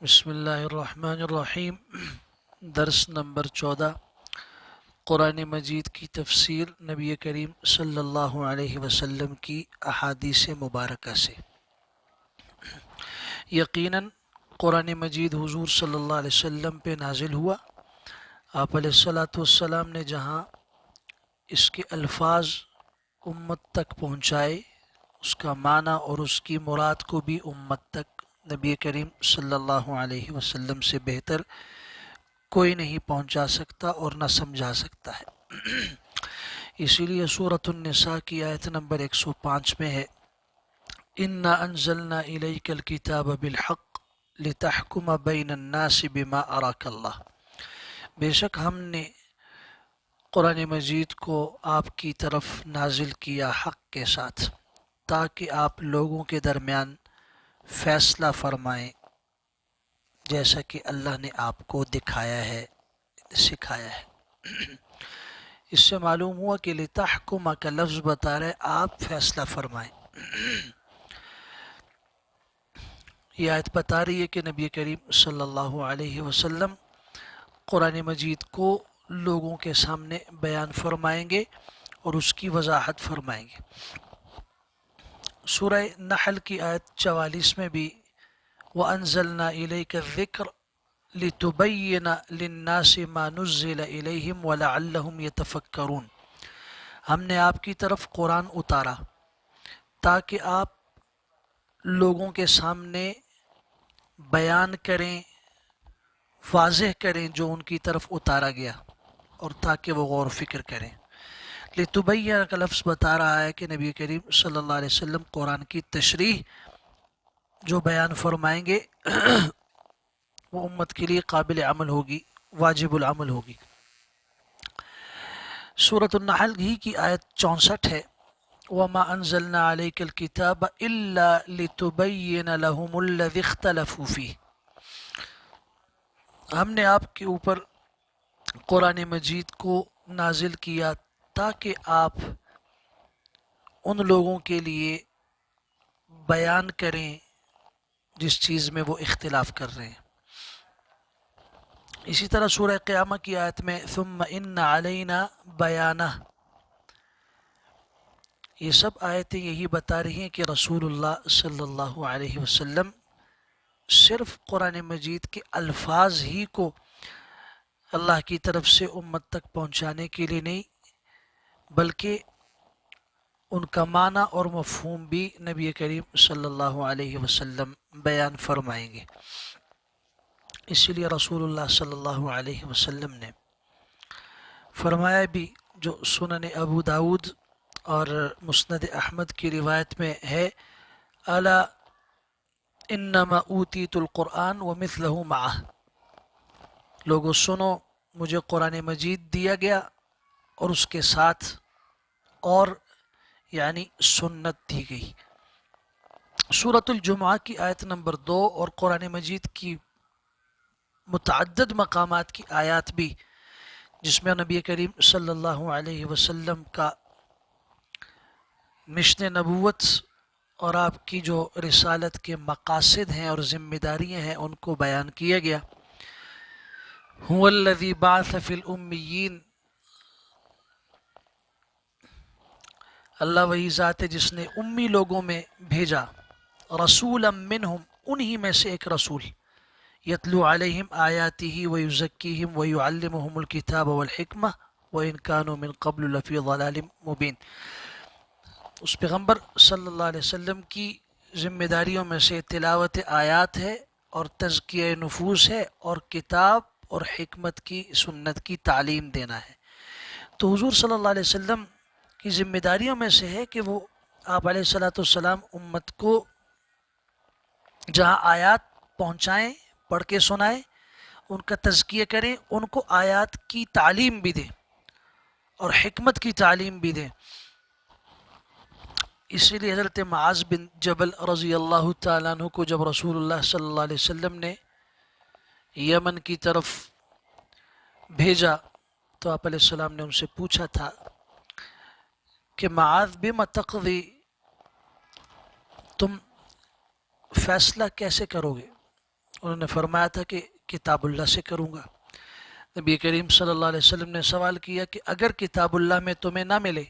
بسم اللہ الرحمن الرحیم۔ درس نمبر 14، قرآن مجید کی تفسیر نبی کریم صلی اللہ علیہ وسلم کی احادیث مبارکہ سے۔ یقیناً قرآن مجید حضور صلی اللہ علیہ وسلم پہ نازل ہوا۔ آپ علیہ الصلاۃ والسلام نے جہاں اس کے الفاظ امت تک پہنچائے، اس کا معنی اور اس کی مراد کو بھی امت تک نبی کریم صلی اللہ علیہ وسلم سے بہتر کوئی نہیں پہنچا سکتا اور نہ سمجھا سکتا ہے۔ اسی لیے سورۃ النساء کی آیت نمبر 105 میں ہے، اِنَّا أَنزَلْنَا إِلَيْكَ الْكِتَابَ بِالْحَقِّ لِتَحْكُمَ بَيْنَ النَّاسِ بِمَا أَرَاكَ اللَّهُ، بے شک ہم نے قرآن مجید کو آپ کی طرف نازل کیا حق کے ساتھ، تاکہ آپ لوگوں کے درمیان فیصلہ فرمائیں جیسا کہ اللہ نے آپ کو دکھایا ہے، سکھایا ہے۔ اس سے معلوم ہوا کہ لتحکم کا لفظ بتا رہے آپ فیصلہ فرمائیں۔ یہ آیت بتا رہی ہے کہ نبی کریم صلی اللہ علیہ وسلم قرآن مجید کو لوگوں کے سامنے بیان فرمائیں گے اور اس کی وضاحت فرمائیں گے۔ سورہ نحل کی آیت 44 میں بھی وَأَنزَلْنَا إِلَيْكَ الذِّكْرَ لِتُبَيِّنَ لِلنَّاسِ مَا نُزِّلَ إِلَيْهِمْ وَلَعَلَّهُمْ يَتَفَكَّرُونَ، ہم نے آپ کی طرف قرآن اتارا تاکہ آپ لوگوں کے سامنے بیان کریں، واضح کریں جو ان کی طرف اتارا گیا، اور تاکہ وہ غور و فکر کریں۔ لِتُبَيِّنَ کا لفظ بتا رہا ہے کہ نبی کریم صلی اللہ علیہ وسلم قرآن کی تشریح جو بیان فرمائیں گے وہ امت کے لیے قابل عمل ہوگی، واجب العمل ہوگی۔ سورۃ النحل ہی کی آیت 64 ہے، وَمَا أَنزَلْنَا عَلَيْكَ الْكِتَابَ إِلَّا لِتُبَيِّنَ لَهُمُ الَّذِي اخْتَلَفُوا فِيهِ، ہم نے آپ کے اوپر قرآن مجید کو نازل کیا تاکہ آپ ان لوگوں کے لیے بیان کریں جس چیز میں وہ اختلاف کر رہے ہیں۔ اسی طرح سورہ قیامہ کی آیت میں ثم ان علینا بیانہ، یہ سب آیتیں یہی بتا رہی ہیں کہ رسول اللہ صلی اللہ علیہ وسلم صرف قرآن مجید کے الفاظ ہی کو اللہ کی طرف سے امت تک پہنچانے کے لیے نہیں، بلکہ ان کا معنی اور مفہوم بھی نبی کریم صلی اللہ علیہ وسلم بیان فرمائیں گے۔ اسی لیے رسول اللہ صلی اللہ علیہ وسلم نے فرمایا بھی، جو سنن ابو داود اور مسند احمد کی روایت میں ہے، الا انما اوتیت القرآن ومثلہ معہ، لوگو سنو مجھے قرآن مجید دیا گیا اور اس کے ساتھ اور یعنی سنت دی گئی۔ سورۃ الجمعہ کی آیت نمبر 2 اور قرآن مجید کی متعدد مقامات کی آیات بھی جس میں نبی کریم صلی اللہ علیہ وسلم کا مشن نبوت اور آپ کی جو رسالت کے مقاصد ہیں اور ذمہ داریاں ہیں ان کو بیان کیا گیا۔ هو الذی بعث فی الامیین، اللہ وہی ذات ہے جس نے امی لوگوں میں بھیجا، رسولا منہم، انہی میں سے ایک رسول، یتلو علیہم آیاتہ ویزکیہم ویعلمہم الکتاب والحکمہ وإن كانوا من قبل لفی ضلال مبین۔ اس پیغمبر صلی اللہ علیہ وسلم کی ذمہ داریوں میں سے تلاوت آیات ہے اور تزکیہ نفوس ہے اور کتاب اور حکمت کی سنت کی تعلیم دینا ہے۔ تو حضور صلی اللہ علیہ وسلم کی ذمہ داریوں میں سے ہے کہ وہ آپ علیہ الصلاۃ والسلام امت کو جہاں آیات پہنچائیں، پڑھ کے سنائیں، ان کا تزکیہ کریں، ان کو آیات کی تعلیم بھی دیں اور حکمت کی تعلیم بھی دیں۔ اسی لیے حضرت معاذ بن جبل رضی اللہ تعالیٰ عنہ کو جب رسول اللہ صلی اللہ علیہ وسلم نے یمن کی طرف بھیجا تو آپ علیہ السلام نے ان سے پوچھا تھا کہ معاذ بما تقضی، تم فیصلہ کیسے کرو گے؟ انہوں نے فرمایا تھا کہ کتاب اللہ سے کروں گا۔ نبی کریم صلی اللہ علیہ وسلم نے سوال کیا کہ اگر کتاب اللہ میں تمہیں نہ ملے،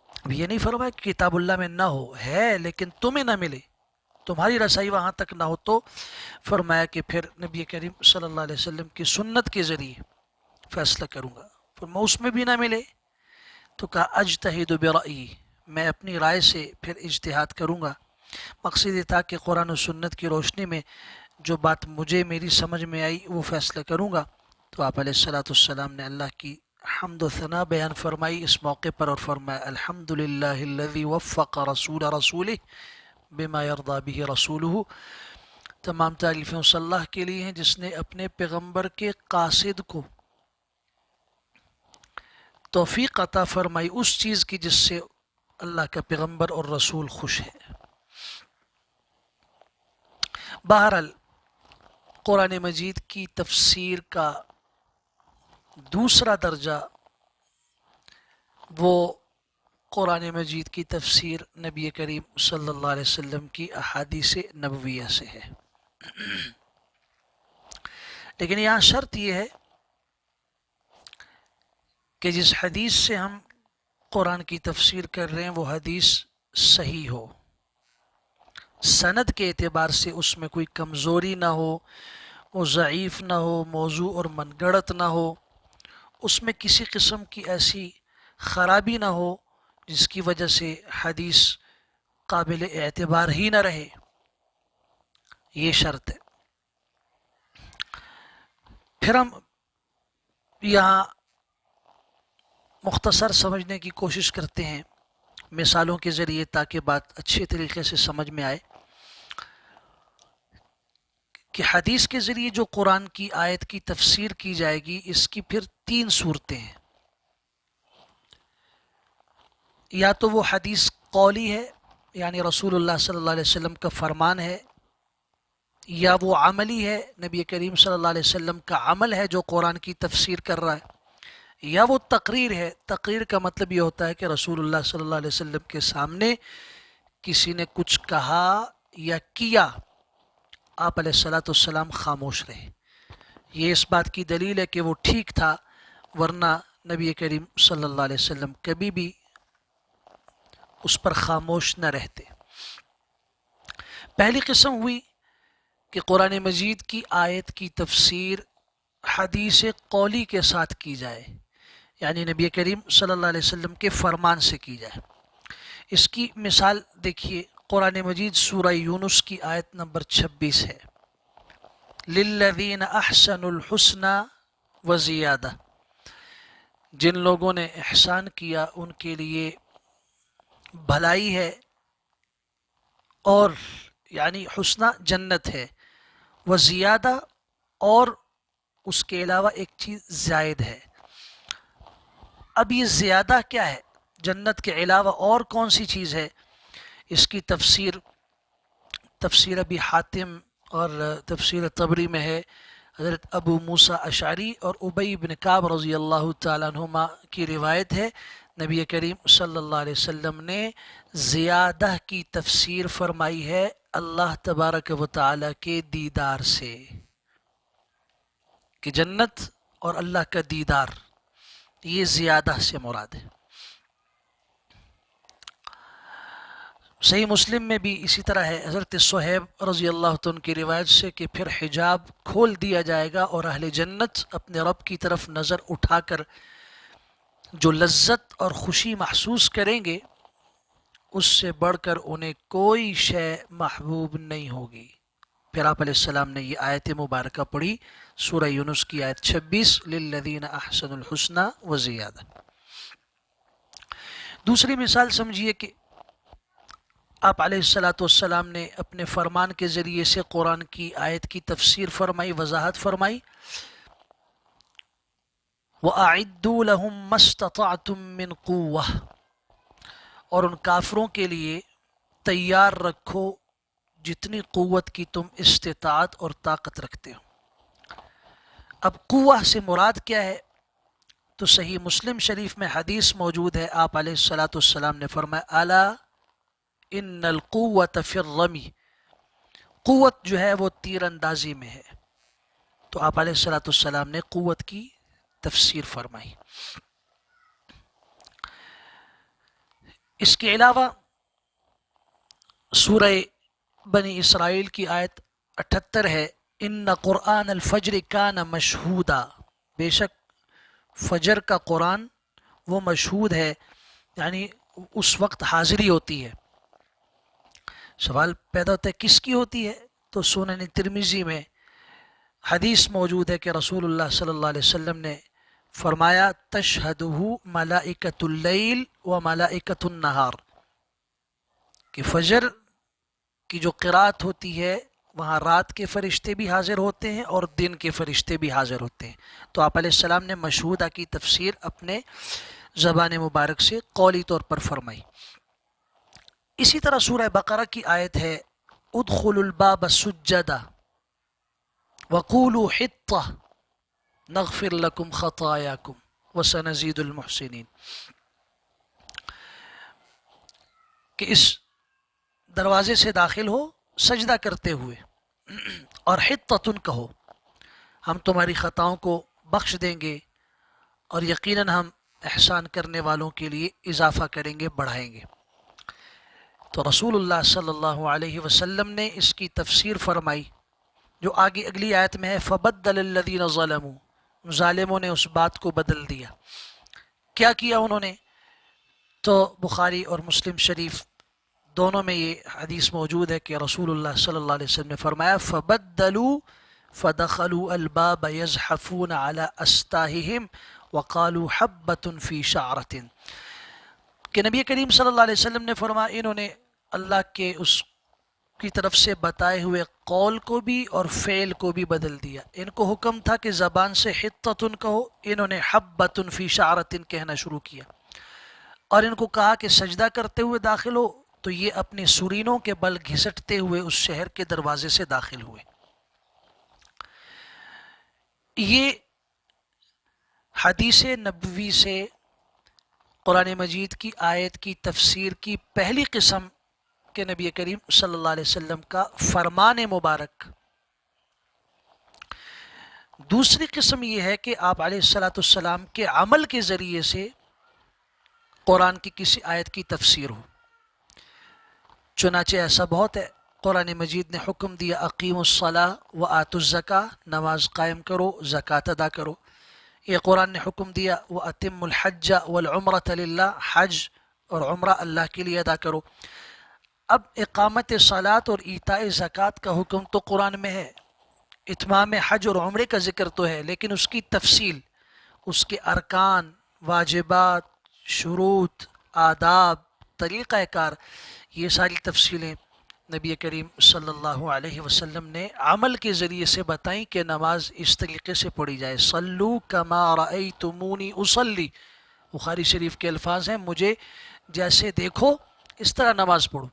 اب یہ نہیں فرمایا کہ کتاب اللہ میں نہ ہو، ہے لیکن تمہیں نہ ملے، تمہاری رسائی وہاں تک نہ ہو، تو فرمایا کہ پھر نبی کریم صلی اللہ علیہ وسلم کی سنت کے ذریعے فیصلہ کروں گا۔ فرمایا اس میں بھی نہ ملے تو کہا اجتہد برأیی، میں اپنی رائے سے پھر اجتہاد کروں گا۔ مقصد یہ تھا کہ قرآن و سنت کی روشنی میں جو بات مجھے میری سمجھ میں آئی وہ فیصلہ کروں گا۔ تو آپ علیہ السلام نے اللہ کی حمد و ثنا بیان فرمائی اس موقع پر، اور فرمایا الحمدللہ الذی وفق رسولہ بما یرضی بہ رسولہ، تمام تعریفیں اس اللہ کے لیے ہیں جس نے اپنے پیغمبر کے قاصد کو توفیق عطا فرمائی اس چیز کی جس سے اللہ کا پیغمبر اور رسول خوش ہے۔ بہرحال قرآن مجید کی تفسیر کا دوسرا درجہ وہ قرآن مجید کی تفسیر نبی کریم صلی اللہ علیہ وسلم کی احادیث نبویہ سے ہے، لیکن یہاں شرط یہ ہے کہ جس حدیث سے ہم قرآن کی تفسیر کر رہے ہیں وہ حدیث صحیح ہو، سند کے اعتبار سے اس میں کوئی کمزوری نہ ہو، وہ ضعیف نہ ہو، موضوع اور من گڑت نہ ہو، اس میں کسی قسم کی ایسی خرابی نہ ہو جس کی وجہ سے حدیث قابل اعتبار ہی نہ رہے، یہ شرط ہے۔ پھر ہم یہاں مختصر سمجھنے کی کوشش کرتے ہیں مثالوں کے ذریعے تاکہ بات اچھے طریقے سے سمجھ میں آئے کہ حدیث کے ذریعے جو قرآن کی آیت کی تفسیر کی جائے گی اس کی پھر 3 صورتیں ہیں۔ یا تو وہ حدیث قولی ہے، یعنی رسول اللہ صلی اللہ علیہ وسلم کا فرمان ہے، یا وہ عملی ہے، نبی کریم صلی اللہ علیہ وسلم کا عمل ہے جو قرآن کی تفسیر کر رہا ہے، یا وہ تقریر ہے۔ تقریر کا مطلب یہ ہوتا ہے کہ رسول اللہ صلی اللہ علیہ وسلم کے سامنے کسی نے کچھ کہا یا کیا، آپ علیہ السلام خاموش رہے، یہ اس بات کی دلیل ہے کہ وہ ٹھیک تھا، ورنہ نبی کریم صلی اللہ علیہ وسلم کبھی بھی اس پر خاموش نہ رہتے۔ پہلی قسم ہوئی کہ قرآن مجید کی آیت کی تفسیر حدیث قولی کے ساتھ کی جائے، یعنی نبی کریم صلی اللہ علیہ وسلم کے فرمان سے کی جائے۔ اس کی مثال دیکھیے، قرآن مجید سورہ یونس کی آیت نمبر 26 ہے، للذین احسنوا الحسنى وزیادہ، جن لوگوں نے احسان کیا ان کے لیے بھلائی ہے، اور یعنی حسنہ جنت ہے، وزیادہ اور اس کے علاوہ ایک چیز زائد ہے۔ اب یہ زیادہ کیا ہے؟ جنت کے علاوہ اور کون سی چیز ہے؟ اس کی تفسیر ابی حاتم اور تفسیر طبری میں ہے، حضرت ابو موسیٰ اشعری اور ابی بن کعب رضی اللہ تعالیٰ عنہما کی روایت ہے، نبی کریم صلی اللہ علیہ وسلم نے زیادہ کی تفسیر فرمائی ہے اللہ تبارک و تعالیٰ کے دیدار سے، کہ جنت اور اللہ کا دیدار یہ زیادہ سے مراد ہے۔ صحیح مسلم میں بھی اسی طرح ہے، حضرت صہیب رضی اللہ عنہ کی روایت سے کہ پھر حجاب کھول دیا جائے گا اور اہل جنت اپنے رب کی طرف نظر اٹھا کر جو لذت اور خوشی محسوس کریں گے اس سے بڑھ کر انہیں کوئی شے محبوب نہیں ہوگی۔ پھر آپ علیہ السلام نے یہ آیت مبارکہ پڑھی، سورہ یونس کی آیت 26، للذین احسنوا الحسنى وزیادہ۔ دوسری مثال سمجھیے کہ آپ علیہ السلام نے اپنے فرمان کے ذریعے سے قرآن کی آیت کی تفسیر فرمائی، وضاحت فرمائی، وَأَعِدُّوا لَهُم مَّا اسْتَطَعْتُم مِّن قُوَّةٍ، اور ان کافروں کے لیے تیار رکھو جتنی قوت کی تم استطاعت اور طاقت رکھتے ہو۔ اب قوہ سے مراد کیا ہے؟ تو صحیح مسلم شریف میں حدیث موجود ہے، آپ علیہ السلام نے فرمایا الا ان القوة فی الرمی، قوت جو ہے وہ تیر اندازی میں ہے. تو آپ علیہ الصلوۃ والسلام نے قوت کی تفسیر فرمائی. اس کے علاوہ سورہ بنی اسرائیل کی آیت 78 ہے، ان قرآن الفجر کان مشہودا، بے شک فجر کا قرآن وہ مشہود ہے، یعنی اس وقت حاضری ہوتی ہے. سوال پیدا ہوتا ہے کس کی ہوتی ہے؟ تو سنن ترمذی میں حدیث موجود ہے کہ رسول اللہ صلی اللہ علیہ وسلم نے فرمایا تشہدہ ملائکۃ اللیل و ملائکۃ النہار، کہ فجر کی جو قرات ہوتی ہے وہاں رات کے فرشتے بھی حاضر ہوتے ہیں اور دن کے فرشتے بھی حاضر ہوتے ہیں. تو آپ علیہ السلام نے مشہودہ کی تفسیر اپنے زبان مبارک سے قولی طور پر فرمائی. اسی طرح سورہ بقرہ کی آیت ہے ادخلوا الباب سجدا وقولوا حطہ نغفر لکم خطایاکم وسنزید المحسنین، کہ اس دروازے سے داخل ہو سجدہ کرتے ہوئے اور حطۃ کہو، ہم تمہاری خطاؤں کو بخش دیں گے اور یقیناً ہم احسان کرنے والوں کے لیے اضافہ کریں گے، بڑھائیں گے. تو رسول اللہ صلی اللہ علیہ وسلم نے اس کی تفسیر فرمائی جو آگے اگلی آیت میں ہے فبدل الذین ظلموا، ظالموں نے اس بات کو بدل دیا. کیا کیا انہوں نے؟ تو بخاری اور مسلم شریف دونوں میں یہ حدیث موجود ہے کہ رسول اللہ صلی اللہ علیہ وسلم نے فرمایا فبدلوا فدخلوا الباب يزحفون على استاہهم وقالوا حبۃ فی شعرۃ، کہ نبی کریم صلی اللہ علیہ وسلم نے فرمایا انہوں نے اللہ کے اس کی طرف سے بتائے ہوئے قول کو بھی اور فعل کو بھی بدل دیا. ان کو حکم تھا کہ زبان سے حطۃ کہو، انہوں نے حبۃ فی شعرۃ کہنا شروع کیا، اور ان کو کہا کہ سجدہ کرتے ہوئے داخل ہو، تو یہ اپنے سرینوں کے بل گھسٹتے ہوئے اس شہر کے دروازے سے داخل ہوئے. یہ حدیث نبوی سے قرآن مجید کی آیت کی تفسیر کی پہلی قسم کہ نبی کریم صلی اللہ علیہ وسلم کا فرمان مبارک. دوسری قسم یہ ہے کہ آپ علیہ الصلوۃ والسلام کے عمل کے ذریعے سے قرآن کی کسی آیت کی تفسیر ہو. چنانچہ ایسا بہت ہے، قرآن مجید نے حکم دیا اقیموا الصلاۃ وآتوا الزکاۃ، نماز قائم کرو، زکوٰۃ ادا کرو. یہ قرآن نے حکم دیا وَأَتِمُّوا الْحَجَّ وَالْعُمْرَةَ لِلَّهِ، حج اور عمرہ اللہ کے لیے ادا کرو. اب اقامت صلاۃ اور ایتاء زکوٰۃ کا حکم تو قرآن میں ہے، اتمام حج اور عمرے کا ذکر تو ہے، لیکن اس کی تفصیل، اس کے ارکان، واجبات، شروط، آداب، طریقہ کار، یہ ساری تفصیلیں نبی کریم صلی اللہ علیہ وسلم نے عمل کے ذریعے سے بتائیں کہ نماز اس طریقے سے پڑھی جائے. صلو کما رأیتمونی اصلی، بخاری شریف کے الفاظ ہیں مجھے جیسے دیکھو اس طرح نماز پڑھو.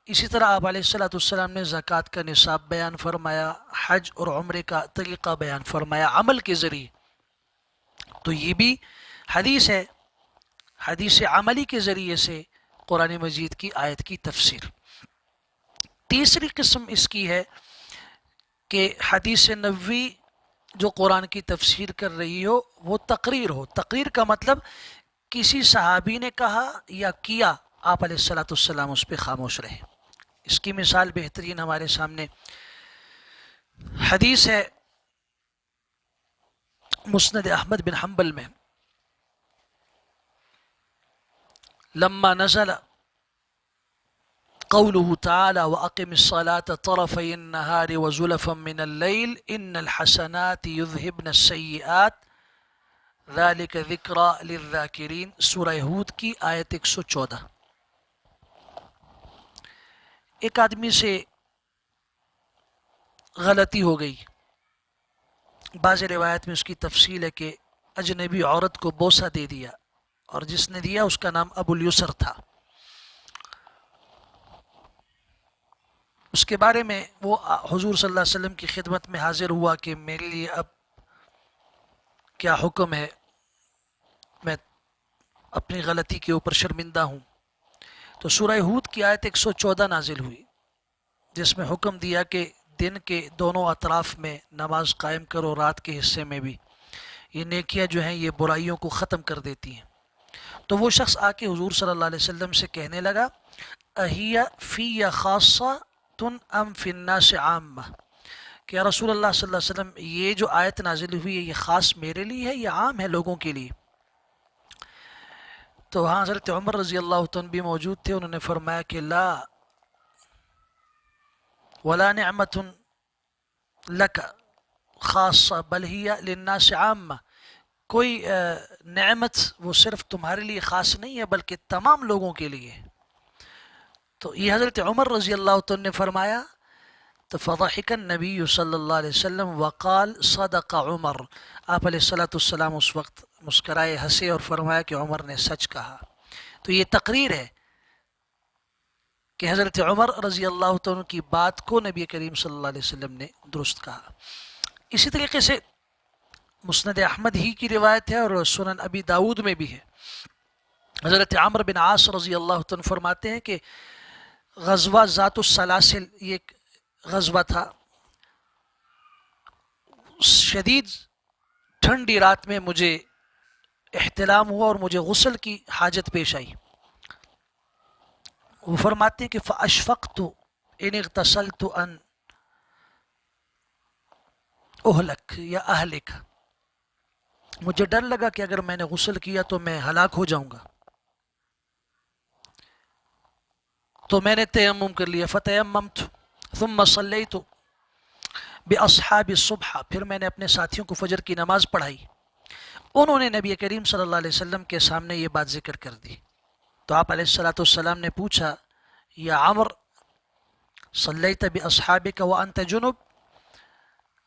اسی طرح آپ علیہ الصلوۃ والسلام نے زکوٰۃ کا نصاب بیان فرمایا، حج اور عمرے کا طریقہ بیان فرمایا عمل کے ذریعے. تو یہ بھی حدیث ہے، حدیث عملی کے ذریعے سے قرآن مجید کی آیت کی تفسیر. تیسری قسم اس کی ہے کہ حدیث نبوی جو قرآن کی تفسیر کر رہی ہو وہ تقریر ہو. تقریر کا مطلب کسی صحابی نے کہا یا کیا، آپ علیہ الصلوۃ والسلام اس پہ خاموش رہے. اس کی مثال بہترین ہمارے سامنے حدیث ہے مسند احمد بن حنبل میں، لما نزل قوله تعالى وأقم الصلاة طرفي النهار وزلفا من الليل إن الحسنات يذهبن السيئات ذلك ذكرى للذاكرين، سورہ ہود کی آیت 114. ایک آدمی سے غلطی ہو گئی، بعض روایت میں اس کی تفصیل ہے کہ اجنبی عورت کو بوسہ دے دیا، اور جس نے دیا اس کا نام ابو الیسر تھا. اس کے بارے میں وہ حضور صلی اللہ علیہ وسلم کی خدمت میں حاضر ہوا کہ میرے لیے اب کیا حکم ہے، میں اپنی غلطی کے اوپر شرمندہ ہوں. تو سورہ ہود کی آیت 114 نازل ہوئی جس میں حکم دیا کہ دن کے دونوں اطراف میں نماز قائم کرو، رات کے حصے میں بھی، یہ نیکیاں جو ہیں یہ برائیوں کو ختم کر دیتی ہیں۔ تو وہ شخص آ کے حضور صلی اللہ علیہ وسلم سے کہنے لگا اہی فی خاصہ تن ام فی الناس عامہ، کہ یا رسول اللہ صلی اللہ علیہ وسلم یہ جو آیت نازل ہوئی ہے یہ خاص میرے لیے ہے یا عام ہے لوگوں کے لیے؟ تو وہاں حضرت عمر رضی اللہ عنہ بھی موجود تھے، انہوں نے فرمایا کہ لا ولا نعمت لک خاصہ بل ہی للناس عامہ، کوئی نعمت وہ صرف تمہارے لیے خاص نہیں ہے بلکہ تمام لوگوں کے لیے۔ تو یہ حضرت عمر رضی اللہ عنہ نے فرمایا، تو فضحک النبی صلی اللہ علیہ وسلم وقال صدق عمر، آپ علیہ الصلوۃ والسلام اس وقت مسکرائے، ہنسے اور فرمایا کہ عمر نے سچ کہا۔ تو یہ تقریر ہے کہ حضرت عمر رضی اللہ عنہ کی بات کو نبی کریم صلی اللہ علیہ وسلم نے درست کہا۔ اسی طریقے سے مسند احمد ہی کی روایت ہے اور سنن ابی داود میں بھی ہے، حضرت عمرو بن عاص رضی اللہ عنہ فرماتے ہیں کہ غزوہ ذات السلاسل یہ ایک غزوہ تھا، شدید ٹھنڈی رات میں مجھے احتلام ہوا اور مجھے غسل کی حاجت پیش آئی۔ وہ فرماتے ہیں کہ فاشفقت ان اغتسلت ان اہلک یا اہلک، مجھے ڈر لگا کہ اگر میں نے غسل کیا تو میں ہلاک ہو جاؤں گا، تو میں نے تیمم کر لیا، فتیممت ثم صلیت باصحاب الصبح، پھر میں نے اپنے ساتھیوں کو فجر کی نماز پڑھائی۔ انہوں نے نبی کریم صلی اللہ علیہ وسلم کے سامنے یہ بات ذکر کر دی، تو آپ علیہ الصلوۃ والسلام نے پوچھا یا عمر صلیت باصحابک وانت جنب،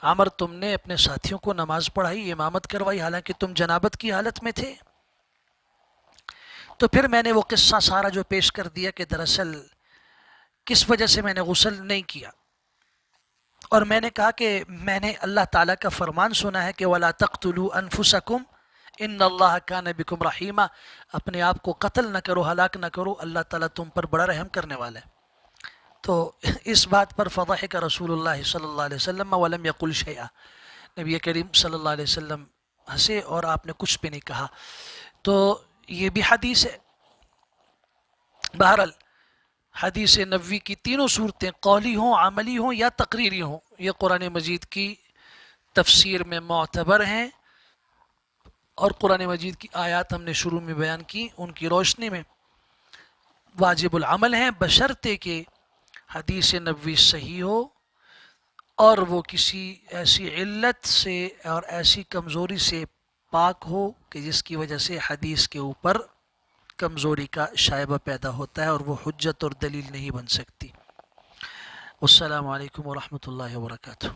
عمر تم نے اپنے ساتھیوں کو نماز پڑھائی، امامت کروائی حالانکہ تم جنابت کی حالت میں تھے؟ تو پھر میں نے وہ قصہ سارا جو پیش کر دیا کہ دراصل کس وجہ سے میں نے غسل نہیں کیا، اور میں نے کہا کہ میں نے اللہ تعالیٰ کا فرمان سنا ہے کہ وَلَا تَقْتُلُوا أَنفُسَكُمْ إِنَّ اللَّهَ كَانَ بِكُمْ رَحِيمًا، اپنے آپ کو قتل نہ کرو، ہلاک نہ کرو، اللہ تعالیٰ تم پر بڑا رحم کرنے والا ہے۔ تو اس بات پر فضحک رسول اللہ صلی اللہ علیہ وسلم ولم یقل شیئا، نبی کریم صلی اللہ علیہ وسلم ہنسے اور آپ نے کچھ بھی نہیں کہا۔ تو یہ بھی حدیث ہے۔ بہرحال حدیث نبوی کی تینوں صورتیں قولی ہوں، عملی ہوں یا تقریری ہوں، یہ قرآن مجید کی تفسیر میں معتبر ہیں، اور قرآن مجید کی آیات ہم نے شروع میں بیان کی، ان کی روشنی میں واجب العمل ہیں، بشرطے کہ حدیث نبوی صحیح ہو اور وہ کسی ایسی علت سے اور ایسی کمزوری سے پاک ہو کہ جس کی وجہ سے حدیث کے اوپر کمزوری کا شائبہ پیدا ہوتا ہے اور وہ حجت اور دلیل نہیں بن سکتی۔ والسلام علیکم ورحمۃ اللہ وبرکاتہ۔